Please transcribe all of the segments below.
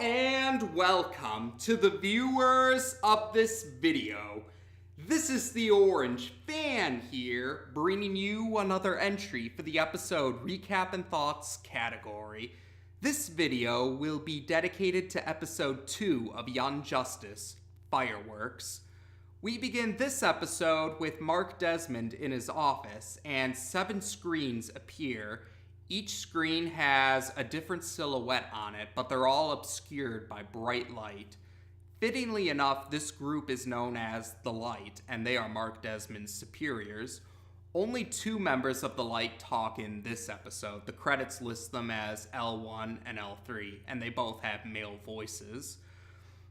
and welcome to the viewers of this video. This is the Orange Fan here, bringing you another entry for the episode Recap and Thoughts category. This video will be dedicated to episode 2 of Young Justice, Fireworks. We begin this episode with Mark Desmond in his office, and 7 screens appear. Each screen has a different silhouette on it, but they're all obscured by bright light. Fittingly enough, this group is known as the Light, and they are Mark Desmond's superiors. Only 2 members of the Light talk in this episode. The credits list them as L1 and L3, and they both have male voices.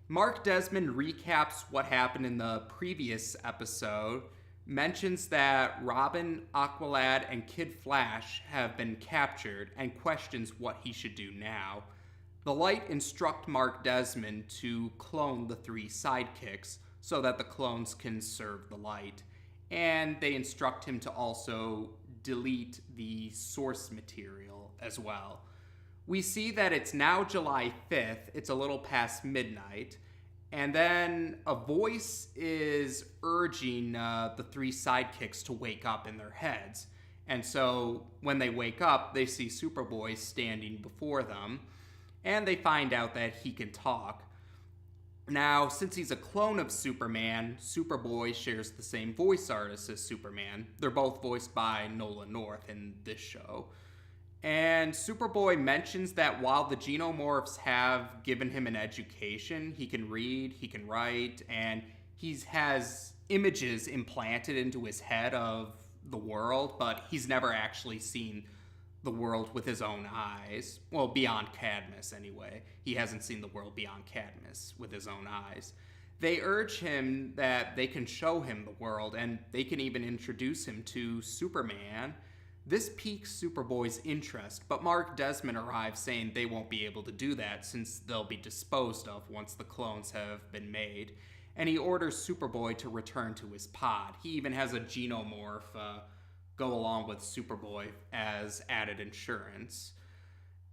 Mark Desmond recaps what happened in the previous episode, mentions that Robin, Aqualad, and Kid Flash have been captured, and questions what he should do now. The Light instruct Mark Desmond to clone the 3 sidekicks so that the clones can serve the Light, and they instruct him to also delete the source material as well. We see that it's now July 5th, it's a little past midnight, and then a voice is urging the 3 sidekicks to wake up in their heads. And so when they wake up, they see Superboy standing before them, and they find out that he can talk. Now, since he's a clone of Superman, Superboy shares the same voice artist as Superman. They're both voiced by Nolan North in this show. And Superboy mentions that while the Genomorphs have given him an education, he can read, he can write, and he has images implanted into his head of the world, but he's never actually seen the world with his own eyes. Well, beyond Cadmus, anyway. He hasn't seen the world beyond Cadmus with his own eyes. They urge him that they can show him the world, and they can even introduce him to Superman. This piques Superboy's interest, but Mark Desmond arrives saying they won't be able to do that since they'll be disposed of once the clones have been made, and he orders Superboy to return to his pod. He even has a Genomorph go along with Superboy as added insurance.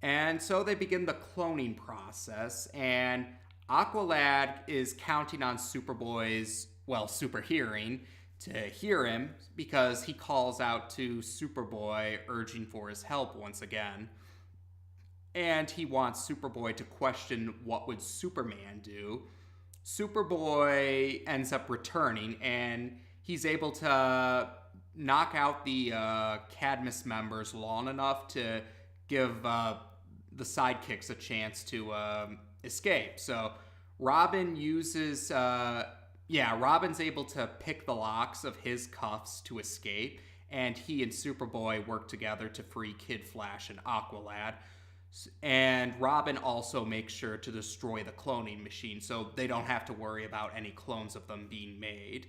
And so they begin the cloning process, and Aqualad is counting on Superboy's, super hearing, to hear him because he calls out to Superboy urging for his help once again. And he wants Superboy to question what would Superman do. Superboy ends up returning, and he's able to knock out the Cadmus members long enough to give the sidekicks a chance to escape. So Robin uses... Robin's able to pick the locks of his cuffs to escape, and he and Superboy work together to free Kid Flash and Aqualad. And Robin also makes sure to destroy the cloning machine so they don't have to worry about any clones of them being made.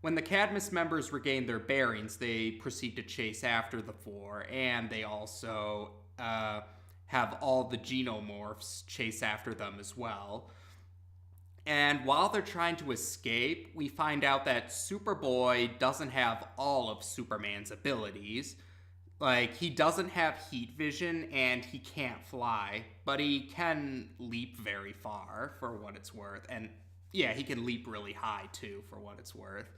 When the Cadmus members regain their bearings, they proceed to chase after the 4, and they also have all the Genomorphs chase after them as well. And while they're trying to escape, we find out that Superboy doesn't have all of Superman's abilities. He doesn't have heat vision and he can't fly, but he can leap very far for what it's worth. And he can leap really high too for what it's worth.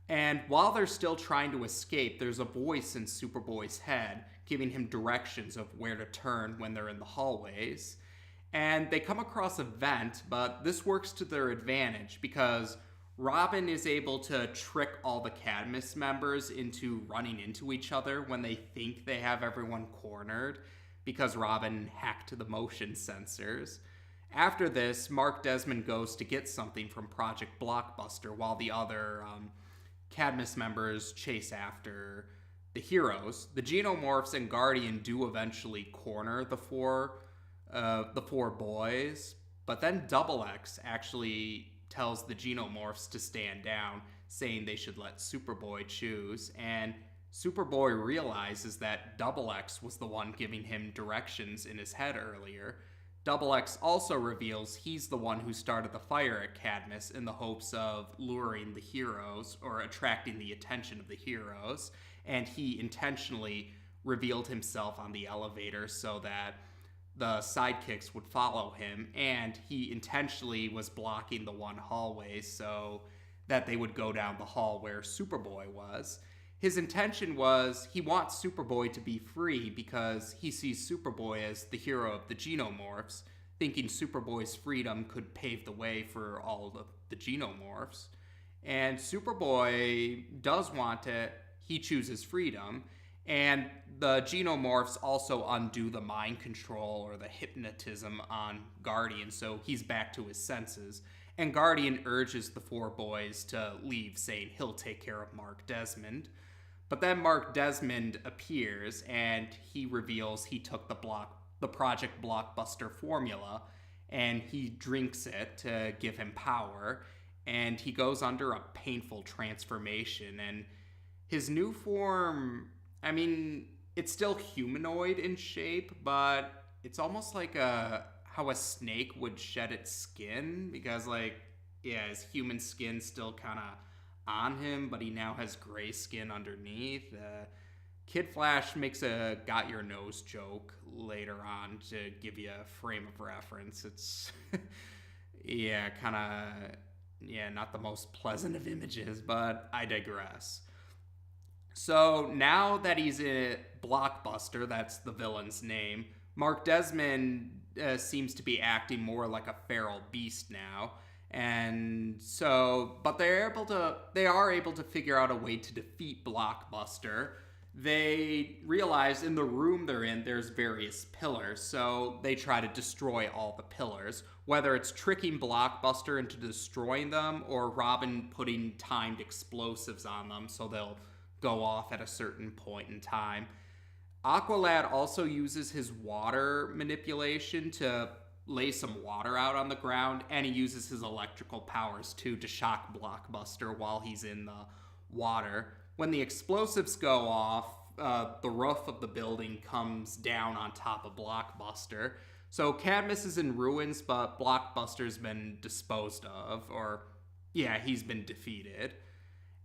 And while they're still trying to escape, there's a voice in Superboy's head giving him directions of where to turn when they're in the hallways. And they come across a vent, but this works to their advantage because Robin is able to trick all the Cadmus members into running into each other when they think they have everyone cornered because Robin hacked the motion sensors. After this, Mark Desmond goes to get something from Project Blockbuster while the other Cadmus members chase after the heroes. The Genomorphs and Guardian do eventually corner the four boys, but then Double X actually tells the Genomorphs to stand down, saying they should let Superboy choose, and Superboy realizes that Double X was the one giving him directions in his head earlier. Double X also reveals he's the one who started the fire at Cadmus in the hopes of luring the heroes, or attracting the attention of the heroes, and he intentionally revealed himself on the elevator so that the sidekicks would follow him, and he intentionally was blocking the one hallway so that they would go down the hall where Superboy was. His intention was he wants Superboy to be free because he sees Superboy as the hero of the Genomorphs, thinking Superboy's freedom could pave the way for all of the Genomorphs. And Superboy does want it. He chooses freedom. And the Genomorphs also undo the mind control or the hypnotism on Guardian, so he's back to his senses. And Guardian urges the four boys to leave, saying he'll take care of Mark Desmond. But then Mark Desmond appears, and he reveals he took the Project Blockbuster formula, and he drinks it to give him power, and he goes under a painful transformation, and his new form, I mean, it's still humanoid in shape, but it's almost like how a snake would shed its skin, because his human skin still kind of on him, but he now has gray skin underneath. Kid Flash makes a got your nose joke later on to give you a frame of reference. It's not the most pleasant of images, but I digress. So now that he's in Blockbuster, that's the villain's name, Mark Desmond seems to be acting more like a feral beast now. And so, but they are able to figure out a way to defeat Blockbuster. They realize in the room they're in, there's various pillars, so they try to destroy all the pillars, whether it's tricking Blockbuster into destroying them or Robin putting timed explosives on them so they'll go off at a certain point in time. Aqualad also uses his water manipulation to lay some water out on the ground, and he uses his electrical powers too to shock Blockbuster while he's in the water. When the explosives go off, the roof of the building comes down on top of Blockbuster. So Cadmus is in ruins, but Blockbuster's been disposed of, he's been defeated.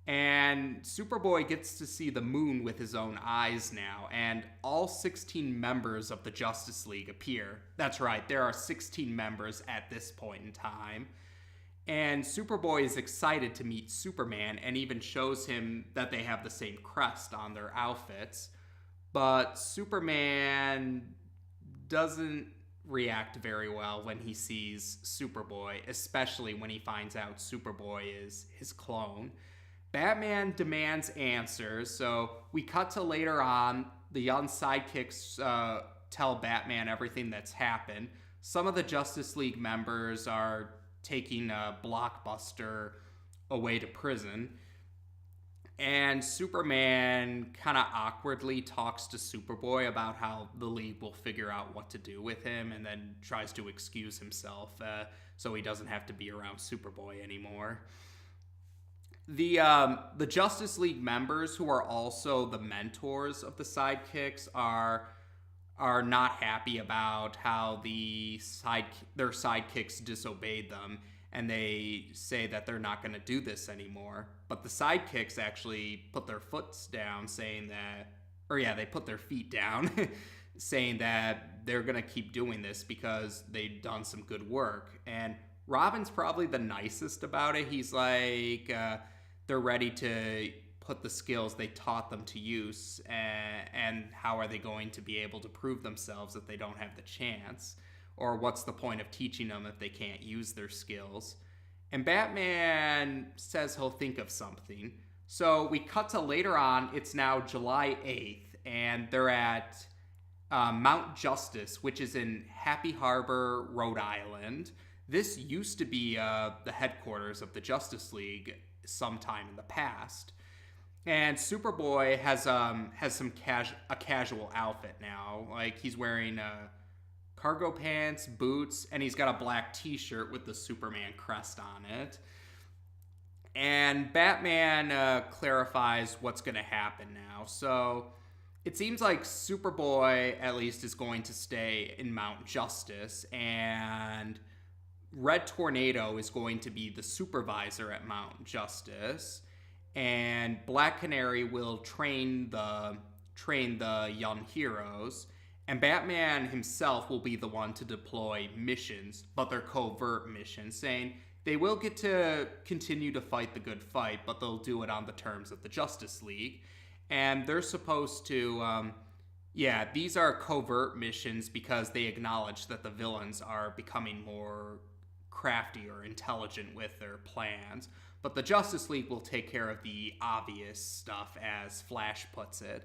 And Superboy gets to see the moon with his own eyes now, and all 16 members of the Justice League appear. That's right, there are 16 members at this point in time. And Superboy is excited to meet Superman and even shows him that they have the same crest on their outfits. But Superman doesn't react very well when he sees Superboy, especially when he finds out Superboy is his clone. Batman demands answers, so we cut to later on. The young sidekicks tell Batman everything that's happened. Some of the Justice League members are taking Blockbuster away to prison. And Superman kind of awkwardly talks to Superboy about how the League will figure out what to do with him, and then tries to excuse himself so he doesn't have to be around Superboy anymore. The Justice League members, who are also the mentors of the sidekicks, are not happy about how their sidekicks disobeyed them, and they say that they're not going to do this anymore. But the sidekicks actually put their foot down, they put their feet down, saying that they're going to keep doing this because they've done some good work. And Robin's probably the nicest about it. He's like, they're ready to put the skills they taught them to use, and how are they going to be able to prove themselves if they don't have the chance? Or what's the point of teaching them if they can't use their skills? And Batman says he'll think of something. So we cut to later on. It's now July 8th, and they're at Mount Justice, which is in Happy Harbor, Rhode Island. This used to be the headquarters of the Justice League sometime in the past. And Superboy has a casual outfit now. Like, he's wearing cargo pants, boots, and he's got a black t-shirt with the Superman crest on it. And Batman clarifies what's going to happen now. So it seems like Superboy, at least, is going to stay in Mount Justice, and Red Tornado is going to be the supervisor at Mount Justice, and Black Canary will train the young heroes, And Batman himself will be the one to deploy missions, but they're covert missions, saying they will get to continue to fight the good fight, but they'll do it on the terms of the Justice League. And they're supposed to, these are covert missions because they acknowledge that the villains are becoming more crafty or intelligent with their plans. But the Justice League will take care of the obvious stuff, as Flash puts it.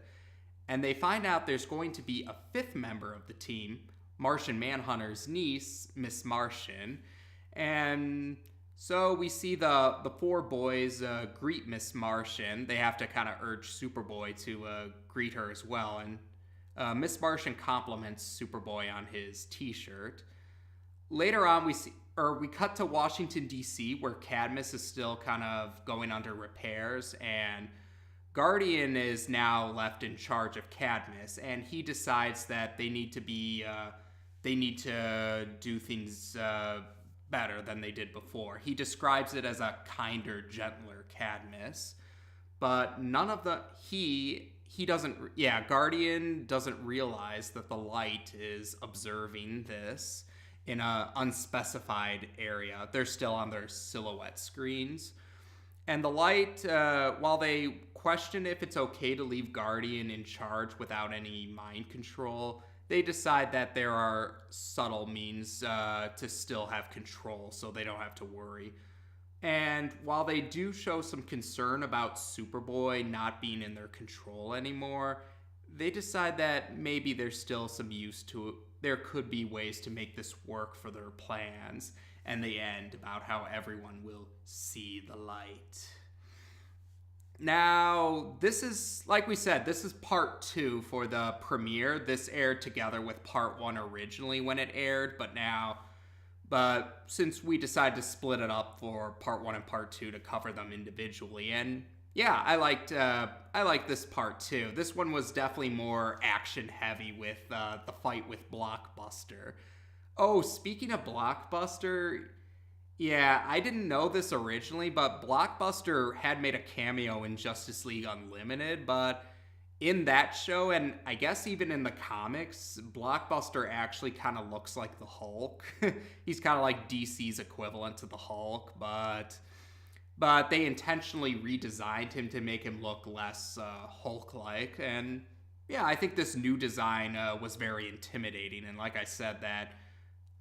And they find out there's going to be a fifth member of the team, Martian Manhunter's niece, Miss Martian. And so we see the four boys greet Miss Martian. They have to kind of urge Superboy to greet her as well. And Miss Martian compliments Superboy on his t-shirt. Later on, we cut to Washington, D.C., where Cadmus is still kind of going under repairs, and Guardian is now left in charge of Cadmus, and he decides that they need to do things better than they did before. He describes it as a kinder, gentler Cadmus, but Guardian doesn't realize that the Light is observing this in an unspecified area. They're still on their silhouette screens. And the Light, while they question if it's okay to leave Guardian in charge without any mind control, they decide that there are subtle means to still have control, so they don't have to worry. And while they do show some concern about Superboy not being in their control anymore, they decide that maybe there's still some use to it. There could be ways to make this work for their plans. And they end about how everyone will see the light. Now, this is, like we said, this is part 2 for the premiere. This aired together with part 1 originally when it aired, but since we decided to split it up for part 1 and part 2 to cover them individually. And yeah, I liked this part too. This one was definitely more action heavy with the fight with Blockbuster. Oh, speaking of Blockbuster, yeah, I didn't know this originally, but Blockbuster had made a cameo in Justice League Unlimited, but in that show, and I guess even in the comics, Blockbuster actually kind of looks like the Hulk. He's kind of like DC's equivalent to the Hulk, but they intentionally redesigned him to make him look less Hulk-like. And yeah, I think this new design was very intimidating. And like I said, that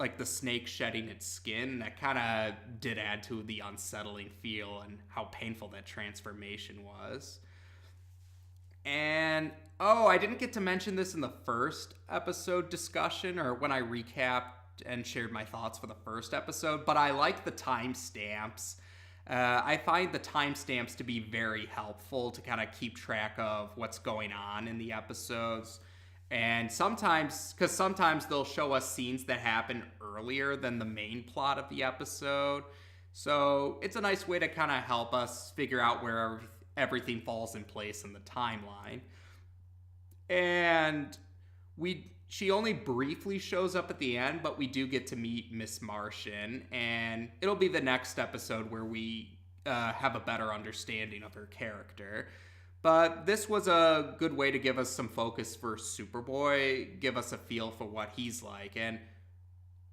like the snake shedding its skin, that kind of did add to the unsettling feel and how painful that transformation was. And I didn't get to mention this in the first episode discussion or when I recapped and shared my thoughts for the first episode, but I like the timestamps. I find the timestamps to be very helpful to kind of keep track of what's going on in the episodes. And sometimes they'll show us scenes that happen earlier than the main plot of the episode. So it's a nice way to kind of help us figure out where everything falls in place in the timeline. And she only briefly shows up at the end, but we do get to meet Miss Martian, and it'll be the next episode where we have a better understanding of her character. But this was a good way to give us some focus for Superboy, give us a feel for what he's like. And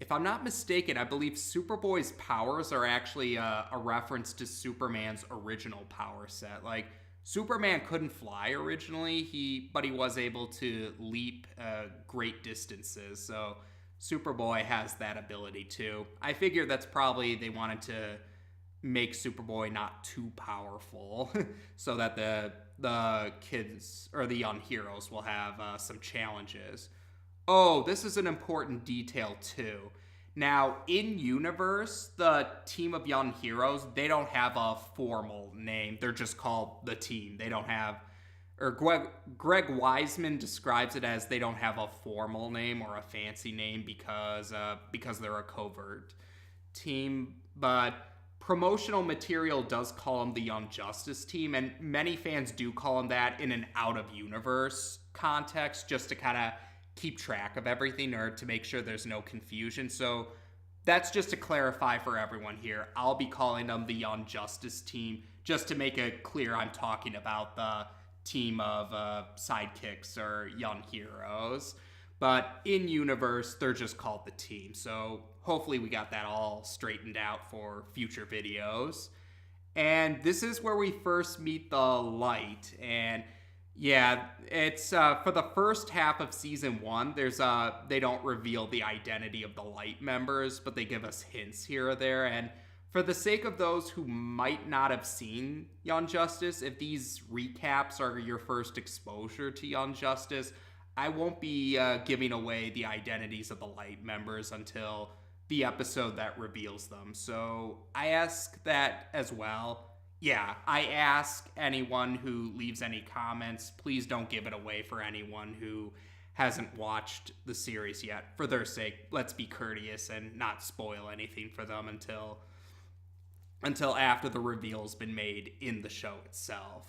if I'm not mistaken, I believe Superboy's powers are actually a reference to Superman's original power set. Like, Superman couldn't fly originally, but he was able to leap great distances. So Superboy has that ability too. I figure that's probably they wanted to make Superboy not too powerful so that the kids or the young heroes will have some challenges. Oh, this is an important detail too. Now, in universe, the team of young heroes, they don't have a formal name. They're just called the team. They don't have, or Greg Wiseman describes it as they don't have a formal name or a fancy name because they're a covert team. But promotional material does call them the Young Justice Team, and many fans do call them that in an out-of-universe context, just to kind of keep track of everything or to make sure there's no confusion. So that's just to clarify for everyone here. I'll be calling them the Young Justice Team just to make it clear I'm talking about the team of sidekicks or young heroes. but in universe, they're just called the team. So hopefully we got that all straightened out for future videos. And this is where we first meet the Light. And yeah, it's for the first half of season 1. They don't reveal the identity of the Light members, but they give us hints here or there. And for the sake of those who might not have seen Young Justice, if these recaps are your first exposure to Young Justice, I won't be giving away the identities of the Light members until the episode that reveals them. So I ask that as well. Yeah, I ask anyone who leaves any comments, please don't give it away for anyone who hasn't watched the series yet. For their sake, let's be courteous and not spoil anything for them until after the reveal's been made in the show itself.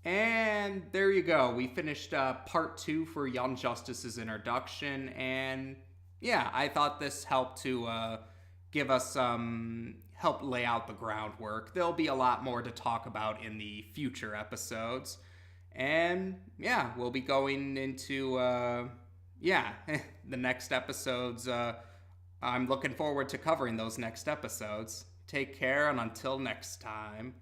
And there you go. We finished part 2 for Young Justice's introduction, and yeah, I thought this helped to give us help lay out the groundwork. There'll be a lot more to talk about in the future episodes. And yeah, we'll be going into the next episodes. I'm looking forward to covering those next episodes. Take care, and until next time.